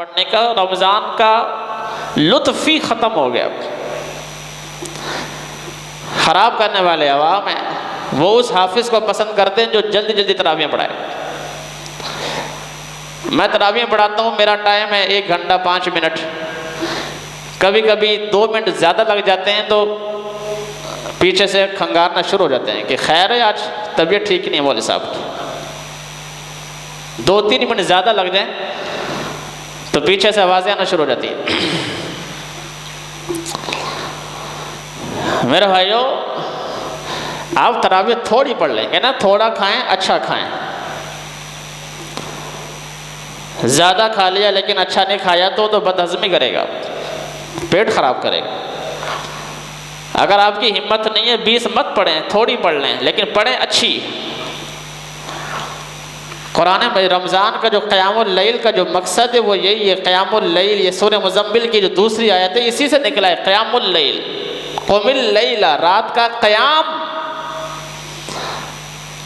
پڑھنے کا رمضان کا لطف ہی ختم ہو گیا۔ خراب کرنے والے عوام ہیں، وہ اس حافظ کو پسند کرتے ہیں جو جلدی جلدی تراویح پڑھائے۔ میں تراویح پڑھاتا ہوں، میرا ٹائم ہے 1 گھنٹہ 5 منٹ، کبھی کبھی 2 منٹ زیادہ لگ جاتے ہیں تو پیچھے سے کھنگارنا شروع ہو جاتے ہیں کہ خیر ہے آج طبیعت ٹھیک نہیں ہے مولوی صاحب کی۔ 2-3 منٹ زیادہ لگ جائیں تو پیچھے سے آوازیں آنا شروع ہو جاتی ہیں۔ میرے بھائیو، آپ تراویح تھوڑی پڑھ لیں گے نا، تھوڑا کھائیں اچھا کھائیں۔ زیادہ کھا لیا لیکن اچھا نہیں کھایا تو بدہضمی کرے گا، پیٹ خراب کرے گا۔ اگر آپ کی ہمت نہیں ہے 20 مت پڑھیں، تھوڑی پڑھ لیں لیکن پڑھیں اچھی۔ قرآن میں رمضان کا جو قیام اللیل کا جو مقصد ہے وہ یہی ہے۔ قیام اللیل، یہ سورہ مزمل کی جو دوسری آیت ہے اسی سے نکلا ہے، قیام اللیل، قم اللیل، رات کا قیام۔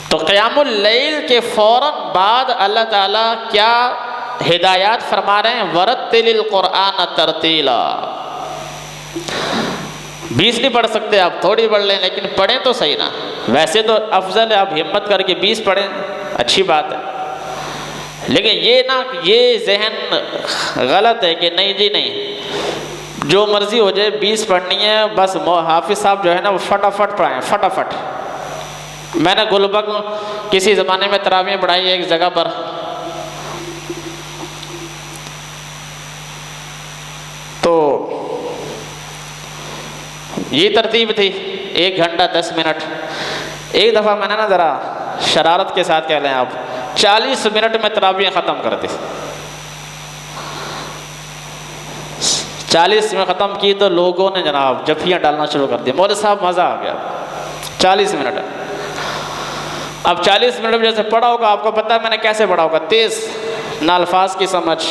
تو قیام اللیل کے فوراً بعد اللہ تعالیٰ کیا ہدایات فرما رہے ہیں؟ ورتل القرآن ترتیلا۔ 20 نہیں پڑھ سکتے آپ، تھوڑی پڑھ لیں لیکن پڑھیں تو صحیح نا۔ ویسے تو افضل ہے آپ ہمت کر کے 20 پڑھیں، اچھی بات ہے، لیکن یہ نہ یہ ذہن غلط ہے کہ نہیں جی نہیں جو مرضی ہو جائے 20 پڑھنی ہے بس۔ حافظ صاحب جو ہے نا وہ فٹافٹ پڑھائیں، فٹافٹ۔ میں نے گلبرگ کسی زمانے میں تراویح پڑھائی ہے ایک جگہ پر، تو یہ ترتیب تھی 1 گھنٹہ 10 منٹ۔ ایک دفعہ میں نے نا ذرا شرارت کے ساتھ کہہ لیں آپ 40 منٹ میں تراویح ختم کر دی۔ 40 میں ختم کی تو لوگوں نے جناب جفیاں ڈالنا شروع کر دی، مولوی صاحب مزہ آ گیا۔ 40 منٹ، اب 40 منٹ میں جیسے پڑھا ہوگا آپ کو پتہ ہے میں نے کیسے پڑھا ہوگا، تیز، نہ الفاظ کی سمجھ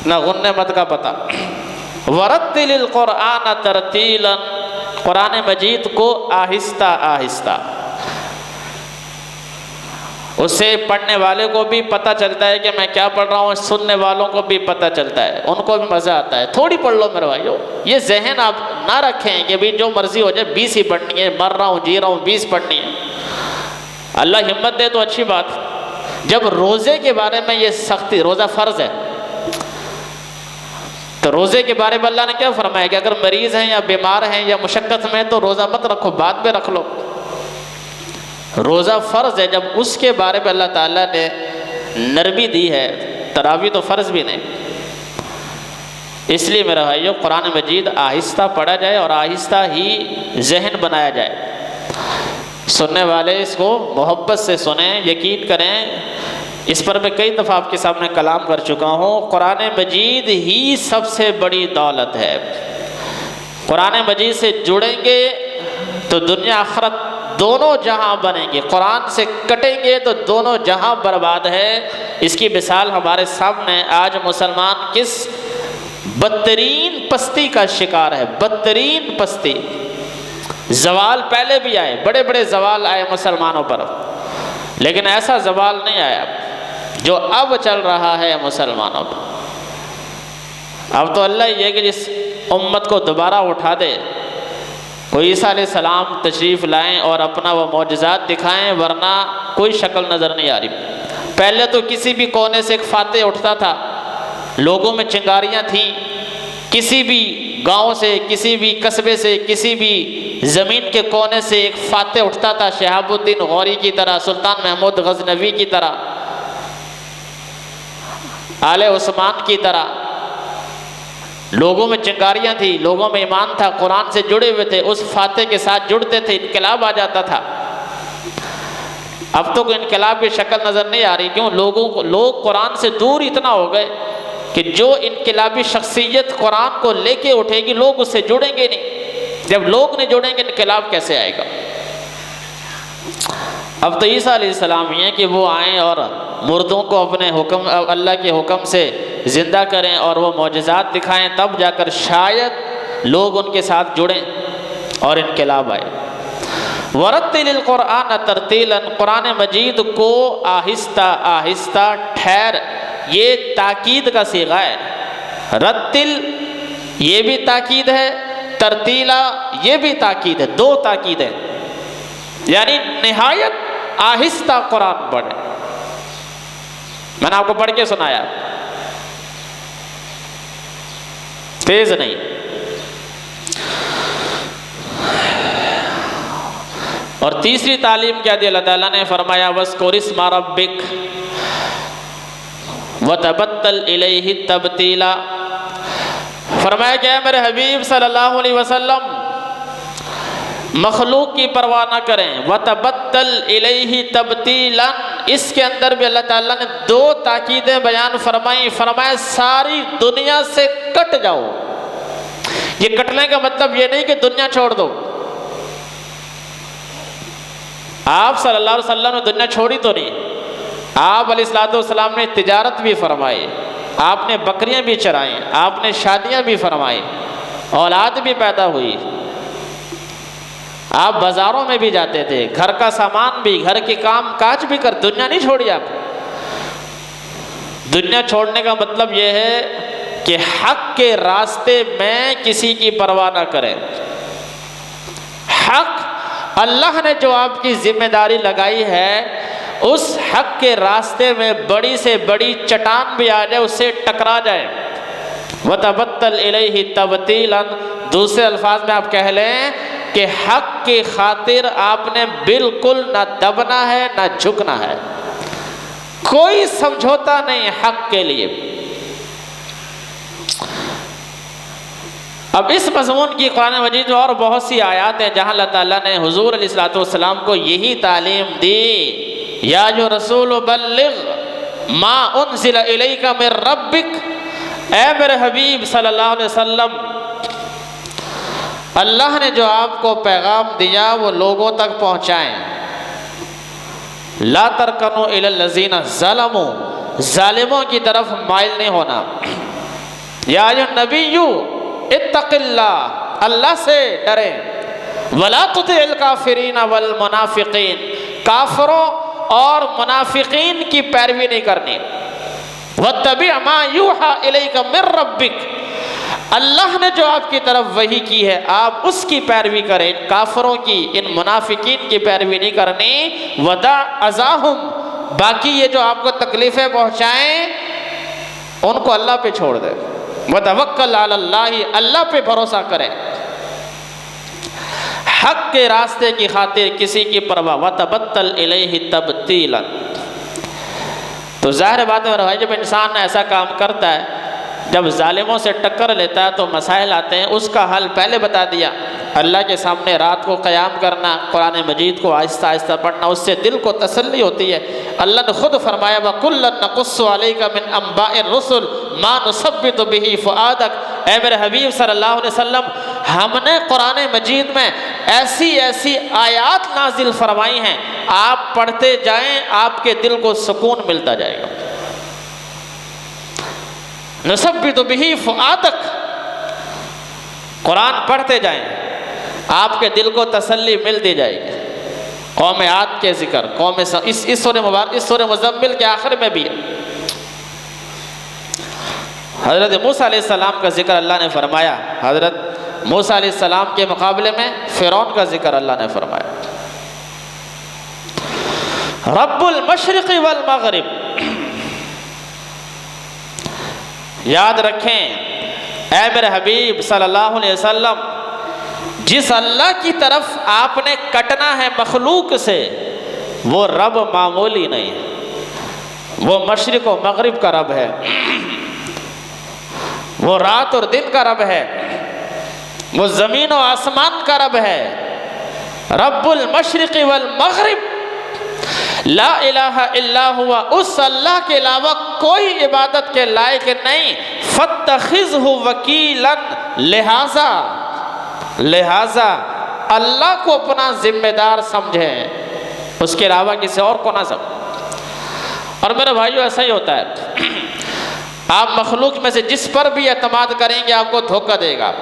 نہ غنہ مد کا پتہ۔ ورتل القرآن ترتیلا، قرآن مجید کو آہستہ آہستہ۔ اس سے پڑھنے والے کو بھی پتہ چلتا ہے کہ میں کیا پڑھ رہا ہوں، سننے والوں کو بھی پتہ چلتا ہے، ان کو بھی مزہ آتا ہے۔ تھوڑی پڑھ لو میرے بھائیو، یہ ذہن آپ نہ رکھیں کہ بھی جو مرضی ہو جائے 20 ہی پڑھنی ہے، مر رہا ہوں جی رہا ہوں 20 پڑھنی ہے۔ اللہ ہمت دے تو اچھی بات۔ جب روزے کے بارے میں یہ سختی، روزہ فرض ہے، تو روزے کے بارے میں اللہ نے کیا فرمایا کہ اگر مریض ہیں یا بیمار ہیں یا مشقت میں تو روزہ مت رکھو، بعد میں رکھ لو۔ روزہ فرض ہے، جب اس کے بارے میں اللہ تعالیٰ نے نرمی دی ہے، تراویح تو فرض بھی نہیں۔ اس لیے میرے بھائیو قرآن مجید آہستہ پڑھا جائے اور آہستہ ہی ذہن بنایا جائے۔ سننے والے اس کو محبت سے سنیں، یقین کریں۔ اس پر میں کئی دفعہ آپ کے سامنے کلام کر چکا ہوں، قرآن مجید ہی سب سے بڑی دولت ہے۔ قرآن مجید سے جڑیں گے تو دنیا آخرت دونوں جہاں بنیں گے، قرآن سے کٹیں گے تو دونوں جہاں برباد ہے۔ اس کی مثال ہمارے سامنے آج مسلمان کس بدترین پستی کا شکار ہے، بدترین پستی۔ زوال پہلے بھی آئے، بڑے بڑے زوال آئے مسلمانوں پر، لیکن ایسا زوال نہیں آیا جو اب چل رہا ہے مسلمانوں پر۔ اب تو اللہ یہ کہ جس امت کو دوبارہ اٹھا دے، وہ عیسیٰ علیہ السلام تشریف لائیں اور اپنا وہ معجزات دکھائیں، ورنہ کوئی شکل نظر نہیں آ رہی۔ پہلے تو کسی بھی کونے سے ایک فاتح اٹھتا تھا، لوگوں میں چنگاریاں تھیں، کسی بھی گاؤں سے، کسی بھی قصبے سے، کسی بھی زمین کے کونے سے ایک فاتح اٹھتا تھا، شہاب الدین غوری کی طرح، سلطان محمود غزنوی کی طرح، آل عثمان کی طرح۔ لوگوں میں چنگاریاں تھیں، لوگوں میں ایمان تھا، قرآن سے جڑے ہوئے تھے، اس فاتح کے ساتھ جڑتے تھے، انقلاب آ جاتا تھا۔ اب تو کوئی انقلاب کی شکل نظر نہیں آ رہی، کیوں؟ لوگ قرآن سے دور اتنا ہو گئے کہ جو انقلابی شخصیت قرآن کو لے کے اٹھے گی لوگ اس سے جڑیں گے نہیں۔ جب لوگ نہیں جڑیں گے انقلاب کیسے آئے گا؟ اب تو عیسیٰ علیہ السلام یہ ہے کہ وہ آئیں اور مردوں کو اپنے حکم، اللہ کے حکم سے زندہ کریں اور وہ معجزات دکھائیں، تب جا کر شاید لوگ ان کے ساتھ جڑیں اور انقلاب آئے۔ ورتل القرآن ترتیلا، قرآن مجید کو آہستہ آہستہ ٹھہر، یہ تاکید کا صیغہ ہے۔ رتل یہ بھی تاکید ہے، ترتیلا یہ بھی تاکید ہے، دو تاکید ہے، یعنی نہایت آہستہ قرآن پڑھیں۔ میں نے آپ کو پڑھ کے سنایا، تیز نہیں۔ اور تیسری تعلیم کیا دی اللہ تعالیٰ نے؟ فرمایا وَاذْكُرِ اسْمَ رَبِّكَ وَتَبَتَّلْ إِلَيْهِ تَبْتِيلًا۔ فرمایا کہ اے میرے حبیب صلی اللہ علیہ وسلم مخلوق کی پرواہ نہ کریں، وَتَبَتَّلْ إِلَيْهِ تَبْتِيلًا، اس کے اندر بھی اللہ تعالیٰ نے دو تاکیدیں بیان فرمائیں۔ فرمایا ساری دنیا سے کٹ جاؤ۔ یہ کٹنے کا مطلب یہ نہیں کہ دنیا چھوڑ دو، آپ صلی اللہ علیہ وسلم نے دنیا چھوڑی تو نہیں، آپ علیہ السلام نے تجارت بھی فرمائی، آپ نے بکریاں بھی چرائیں، آپ نے شادیاں بھی فرمائی، اولاد بھی پیدا ہوئی، آپ بازاروں میں بھی جاتے تھے، گھر کا سامان بھی، گھر کے کام کاج بھی کر، دنیا نہیں چھوڑی آپ۔ دنیا چھوڑنے کا مطلب یہ ہے کہ حق کے راستے میں کسی کی پرواہ نہ کریں۔ حق اللہ نے جو آپ کی ذمہ داری لگائی ہے، اس حق کے راستے میں بڑی سے بڑی چٹان بھی آ جائے اس سے ٹکرا جائے۔ وَتَبَتَّلْ إِلَيْهِ تَبْتِيلًا، دوسرے الفاظ میں آپ کہہ لیں کہ حق کی خاطر آپ نے بالکل نہ دبنا ہے نہ جھکنا ہے، کوئی سمجھوتا نہیں حق کے لیے۔ اب اس مضمون کی قرآن مجید میں اور بہت سی آیات ہیں جہاں اللہ تعالیٰ نے حضور علیہ السلام کو یہی تعلیم دی، یا جو رسول بلغ ما انزل الیک من ربک، اے میرے حبیب صلی اللہ علیہ وسلم اللہ نے جو آپ کو پیغام دیا وہ لوگوں تک پہنچائیں۔ لا ترکنوا الی الذین ظلموا، ظالموں کی طرف مائل نہیں ہونا۔ یا ایھا النبی اتق اللہ، اللہ سے ڈریں۔ ولا تطع الکافرین والمنافقین، کافروں اور منافقین کی پیروی نہیں کرنی۔ واتبع ما یوحی الیک من ربک، اللہ نے جو آپ کی طرف وحی کی ہے آپ اس کی پیروی کریں، ان کافروں کی، ان منافقین کی پیروی نہیں کرنی۔ ودع اذاہم، باقی یہ جو آپ کو تکلیفیں پہنچائیں ان کو اللہ پہ چھوڑ دیں۔ وتوکل علی اللہ، اللہ پہ بھروسہ کریں، حق کے راستے کی خاطر کسی کی پرواہ۔ وتبتل الیہ تبتیلا، تو ظاہر بات ہے جب انسان ایسا کام کرتا ہے، جب ظالموں سے ٹکر لیتا ہے تو مسائل آتے ہیں، اس کا حل پہلے بتا دیا۔ اللہ کے سامنے رات کو قیام کرنا، قرآن مجید کو آہستہ آہستہ پڑھنا، اس سے دل کو تسلی ہوتی ہے۔ اللہ نے خود فرمایا وَكُلًّا نَقُصُّ عَلَيْكَ مِنْ أَنْبَاءِ الرُّسُلِ مَا نُثَبِّتُ بِهِ فُؤَادَكَ، اے میرے حبیب صلی اللہ علیہ وسلم ہم نے قرآن مجید میں ایسی ایسی آیات نازل فرمائی ہیں، آپ پڑھتے جائیں آپ کے دل کو سکون ملتا جائے گا۔ نثبت بہ فؤادک، قرآن پڑھتے جائیں آپ کے دل کو تسلی ملتی جائے گی۔ قوم عاد کے ذکر، قوم اس سورہ مزمل کے آخر میں بھی حضرت موسیٰ علیہ السلام کا ذکر اللہ نے فرمایا، حضرت موسیٰ علیہ السلام کے مقابلے میں فرعون کا ذکر اللہ نے فرمایا۔ رب المشرق والمغرب، یاد رکھیں اے میرے حبیب صلی اللہ علیہ وسلم، جس اللہ کی طرف آپ نے کٹنا ہے مخلوق سے، وہ رب معمولی نہیں، وہ مشرق و مغرب کا رب ہے، وہ رات اور دن کا رب ہے، وہ زمین و آسمان کا رب ہے۔ رب المشرق والمغرب، لا الہ الا ہوا، اس اللہ کے علاوہ کوئی عبادت کے لائق نہیں۔ فاتخذہ وکیلا، لہذا اللہ کو اپنا ذمہ دار سمجھیں، اس کے علاوہ کسی اور کو نہ سمجھیں۔ اور میرے بھائیو ایسا ہی ہوتا ہے، آپ مخلوق میں سے جس پر بھی اعتماد کریں گے آپ کو دھوکہ دے گا،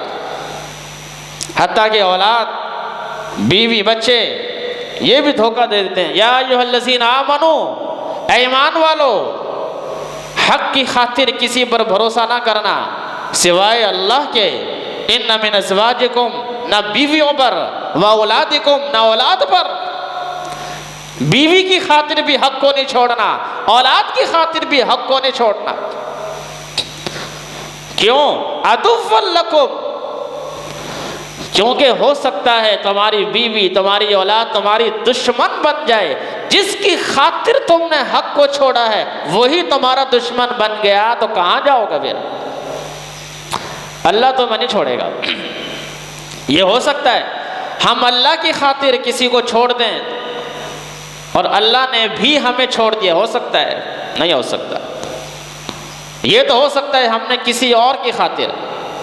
حتیٰ کہ اولاد، بیوی، بچے یہ بھی دھوکہ دے دیتے ہیں۔ یا ایھا الذین آمنو، اے ایمان والو، حق کی خاطر کسی پر بھروسہ نہ کرنا، سوائے اللہ کے، ان من ازواجکم، نہ بیویوں پر، و اولادکم، نہ اولاد پر۔ بیوی کی خاطر بھی حق کو نہیں چھوڑنا، اولاد کی خاطر بھی حق کو نہیں چھوڑنا۔ کیوں؟ عدو لکم، کیونکہ ہو سکتا ہے تمہاری بیوی، تمہاری اولاد تمہاری دشمن بن جائے۔ جس کی خاطر تم نے حق کو چھوڑا ہے وہی تمہارا دشمن بن گیا تو کہاں جاؤ گا پھر؟ اللہ تو میں نہیں چھوڑے گا۔ یہ ہو سکتا ہے ہم اللہ کی خاطر کسی کو چھوڑ دیں اور اللہ نے بھی ہمیں چھوڑ دیا، ہو سکتا ہے؟ نہیں ہو سکتا۔ یہ تو ہو سکتا ہے ہم نے کسی اور کی خاطر،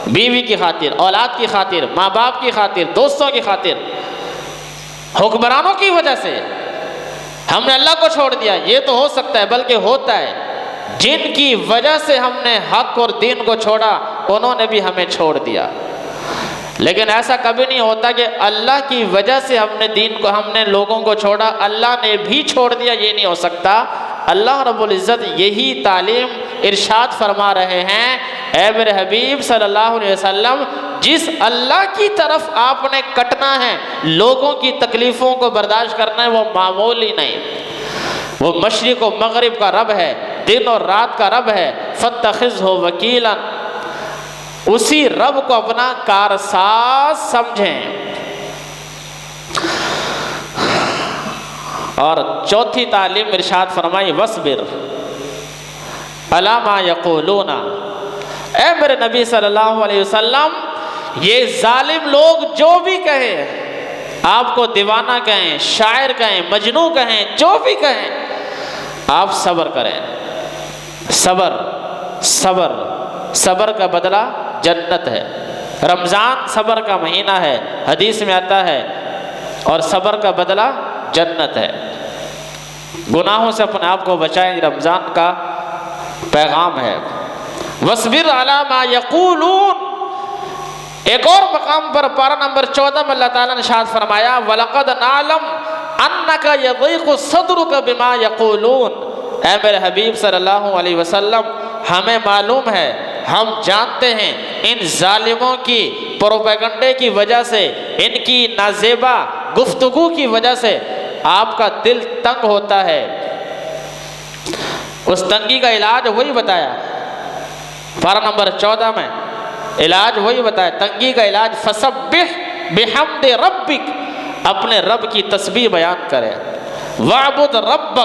بیوی کی خاطر، اولاد کی خاطر، ماں باپ کی خاطر، دوستوں کی خاطر، حکمرانوں کی وجہ سے ہم نے اللہ کو چھوڑ دیا، یہ تو ہو سکتا ہے۔ بلکہ ہوتا ہے جن کی وجہ سے ہم نے حق اور دین کو چھوڑا انہوں نے بھی ہمیں چھوڑ دیا۔ لیکن ایسا کبھی نہیں ہوتا کہ اللہ کی وجہ سے ہم نے دین کو، ہم نے لوگوں کو چھوڑا اللہ نے بھی چھوڑ دیا، یہ نہیں ہو سکتا۔ اللہ رب العزت یہی تعلیم ارشاد فرما رہے ہیں، اے میرے حبیب صلی اللہ علیہ وسلم، جس اللہ کی طرف آپ نے کٹنا ہے، لوگوں کی تکلیفوں کو برداشت کرنا ہے، وہ معمولی نہیں، وہ مشرق و مغرب کا رب ہے، دن اور رات کا رب ہے۔ فاتخذہ وکیلا، اسی رب کو اپنا کارساز سمجھیں۔ اور چوتھی تعلیم ارشاد فرمائی، وَاصْبِرْ عَلَىٰ مَا يَقُولُونَ، اے میرے نبی صلی اللہ علیہ وسلم، یہ ظالم لوگ جو بھی کہیں، آپ کو دیوانہ کہیں، شاعر کہیں، مجنوں کہیں، جو بھی کہیں، آپ صبر کریں۔ صبر، صبر، صبر کا بدلہ جنت ہے۔ رمضان صبر کا مہینہ ہے، حدیث میں آتا ہے، اور صبر کا بدلہ جنت ہے۔ گناہوں سے اپنے آپ کو بچائیں، رمضان کا پیغام ہے۔ وَاصْبِرْ عَلَىٰ مَا يَقُولُونَ، ایک اور مقام پر پارہ نمبر 14 میں اللہ تعالیٰ نے ارشاد فرمایا، وَلَقَدْ نَعْلَمُ أَنَّكَ يَضِيقُ صَدْرُكَ بِمَا يَقُولُونَ، اے میرے حبیب صلی اللہ علیہ وسلم، ہمیں معلوم ہے، ہم جانتے ہیں، ان ظالموں کی پروپیگنڈے کی وجہ سے، ان کی نازیبا گفتگو کی وجہ سے آپ کا دل تنگ ہوتا ہے۔ اس تنگی کا علاج وہی بتایا پارہ نمبر 14 میں، علاج وہی بتایا، تنگی کا علاج فسبح بحمد ربک، اپنے رب کی تسبیح بیان کرے، وعبد ربک،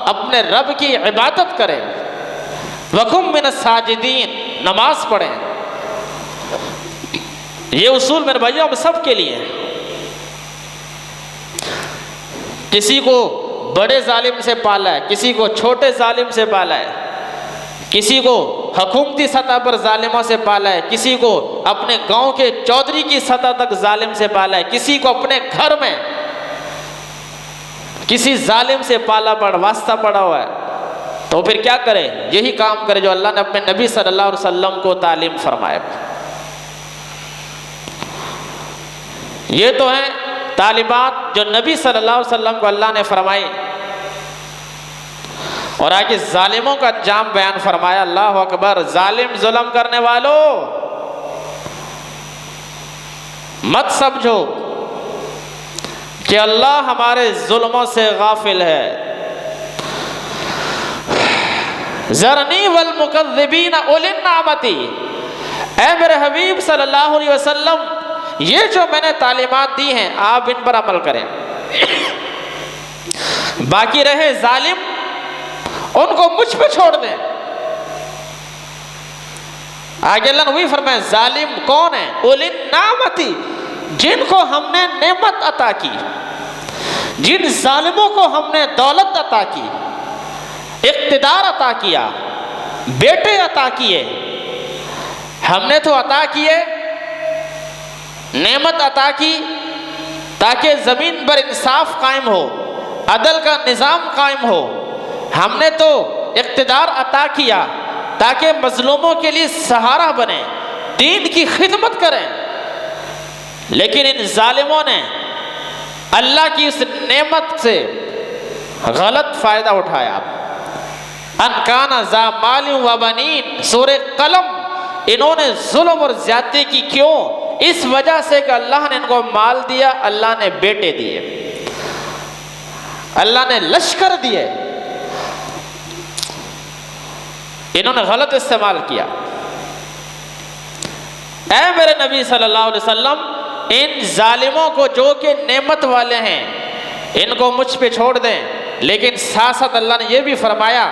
اپنے رب کی عبادت کرے، وکم من الساجدین، نماز پڑھیں۔ یہ اصول میرے بھائیوں ہم سب کے لیے ہیں۔ کسی کو بڑے ظالم سے پالا ہے، کسی کو چھوٹے ظالم سے پالا ہے، کسی کو حکومتی سطح پر ظالموں سے پالا ہے، کسی کو اپنے گاؤں کے چودھری کی سطح تک ظالم سے پالا ہے، کسی کو اپنے گھر میں کسی ظالم سے پالا پڑ واسطہ پڑا ہوا ہے، تو پھر کیا کرے؟ یہی کام کرے جو اللہ نے اپنے نبی صلی اللہ علیہ وسلم کو تعلیم فرمائے۔ یہ تو ہیں تعلیمات جو نبی صلی اللہ علیہ وسلم کو اللہ نے فرمائی، اور آگے ظالموں کا انجام بیان فرمایا۔ اللہ اکبر، ظالم ظلم کرنے والوں مت سمجھو کہ اللہ ہمارے ظلموں سے غافل ہے۔ ذرنی والمکذبین اولی النعمتی، اے میرے حبیب صلی اللہ علیہ وسلم، یہ جو میں نے تعلیمات دی ہیں آپ ان پر عمل کریں، باقی رہے ظالم ان کو مجھ پہ چھوڑ دیں۔ آگے اللہ نے وہی فرمایا، ظالم کون ہے؟ اولی النعمتی، جن کو ہم نے نعمت عطا کی، جن ظالموں کو ہم نے دولت عطا کی، اقتدار عطا کیا، بیٹے عطا کیے، ہم نے تو عطا کیے، نعمت عطا کی تاکہ زمین پر انصاف قائم ہو، عدل کا نظام قائم ہو، ہم نے تو اقتدار عطا کیا تاکہ مظلوموں کے لیے سہارا بنے، دین کی خدمت کریں، لیکن ان ظالموں نے اللہ کی اس نعمت سے غلط فائدہ اٹھایا۔ ان کان ذا مال و بنین، سورہ قلم انہوں نے ظلم اور زیادتی کی. کیوں؟ اس وجہ سے کہ اللہ نے ان کو مال دیا، اللہ نے بیٹے دیے، اللہ نے لشکر دیے، انہوں نے غلط استعمال کیا. اے میرے نبی صلی اللہ علیہ وسلم، ان ظالموں کو جو کہ نعمت والے ہیں ان کو مجھ پہ چھوڑ دیں. لیکن ساتھ ساتھ اللہ نے یہ بھی فرمایا،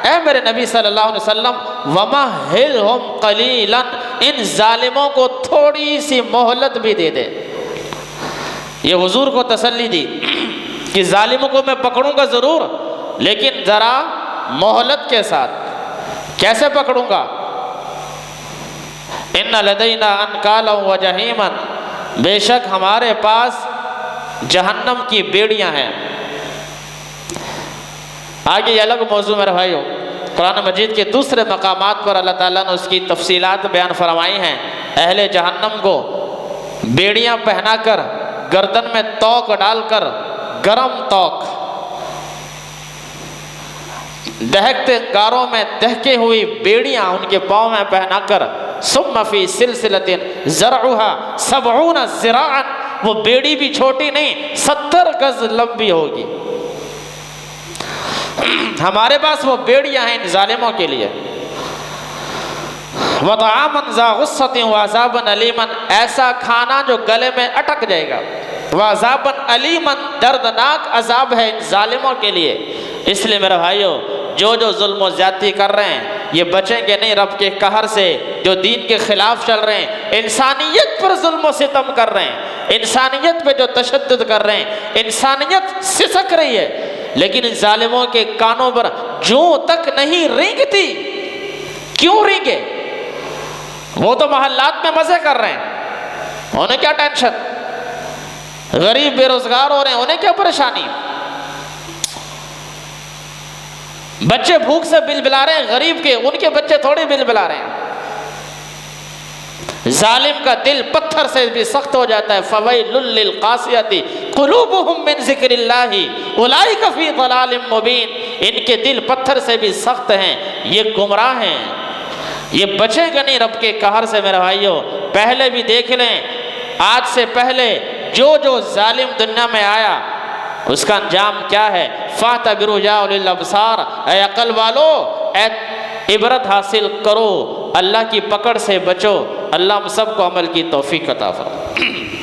اے میرے نبی صلی اللہ علیہ وسلم وَمَهِّلْهُمْ قَلِيلًا، ان ظالموں کو تھوڑی سی مہلت بھی دے دے. یہ حضور کو تسلی دی کہ ظالموں کو میں پکڑوں گا ضرور، لیکن ذرا مہلت کے ساتھ. کیسے پکڑوں گا؟ اِنَّ لَدَيْنَا أَنْكَالًا وَجَحِيمًا، بے شک ہمارے پاس جہنم کی بیڑیاں ہیں. آگے یہ الگ موضوع میرے بھائیو، قرآن مجید کے دوسرے مقامات پر اللہ تعالیٰ نے اس کی تفصیلات بیان فرمائی ہیں. اہل جہنم کو بیڑیاں پہنا کر، گردن میں توق ڈال کر، گرم توق، دہکتے گاروں میں دہکے ہوئی بیڑیاں ان کے پاؤں میں پہنا کر، ثم فی سلسلۃ ذرعها 70 ذراعا، وہ بیڑی بھی چھوٹی نہیں، 70 گز لمبی ہوگی. ہمارے پاس وہ بیڑیاں ہیں ان ظالموں کے لیے. وَطَعَامًا ذَا غُصَّةٍ وَعَذَابًا أَلِيمًا، ایسا کھانا جو گلے میں اٹک جائے گا. وَعَذَابًا أَلِيمًا، دردناک عذاب ہے ان ظالموں کے لیے. اس لیے میرے بھائیو، جو ظلم و زیادتی کر رہے ہیں یہ بچیں گے نہیں رب کے قہر سے. جو دین کے خلاف چل رہے ہیں، انسانیت پر ظلم و ستم کر رہے ہیں، انسانیت پہ جو تشدد کر رہے ہیں، انسانیت سسک رہی ہے، لیکن ان ظالموں کے کانوں پر جوں تک نہیں رینگتی. کیوں رینگے؟ وہ تو محلات میں مزے کر رہے ہیں، انہیں کیا ٹینشن؟ غریب بے روزگار ہو رہے ہیں، انہیں کیا پریشانی؟ بچے بھوک سے بل بلا رہے ہیں غریب کے، ان کے بچے تھوڑی بل بلا رہے ہیں. ظالم کا دل پتھر سے بھی سخت ہو جاتا ہے. فَوَيْلٌ لِّلْقَاسِيَةِ قُلُوبُهُم مِّن ذِكْرِ اللَّهِ أُولَٰئِكَ فِي ضَلَالٍ مُّبِينٍ، ان کے دل پتھر سے بھی سخت ہیں، یہ گمراہ ہیں، یہ بچیں گے نہیں رب کے قہر سے. میرے بھائیو، پہلے بھی دیکھ لیں، آج سے پہلے جو ظالم دنیا میں آیا اس کا انجام کیا ہے؟ فَاعْتَبِرُوا يَا أُولِي الْأَبْصَارِ، اے عقل والو، اے عبرت حاصل کرو، اللہ کی پکڑ سے بچو. اللہ ہم سب کو عمل کی توفیق عطا فرمائے.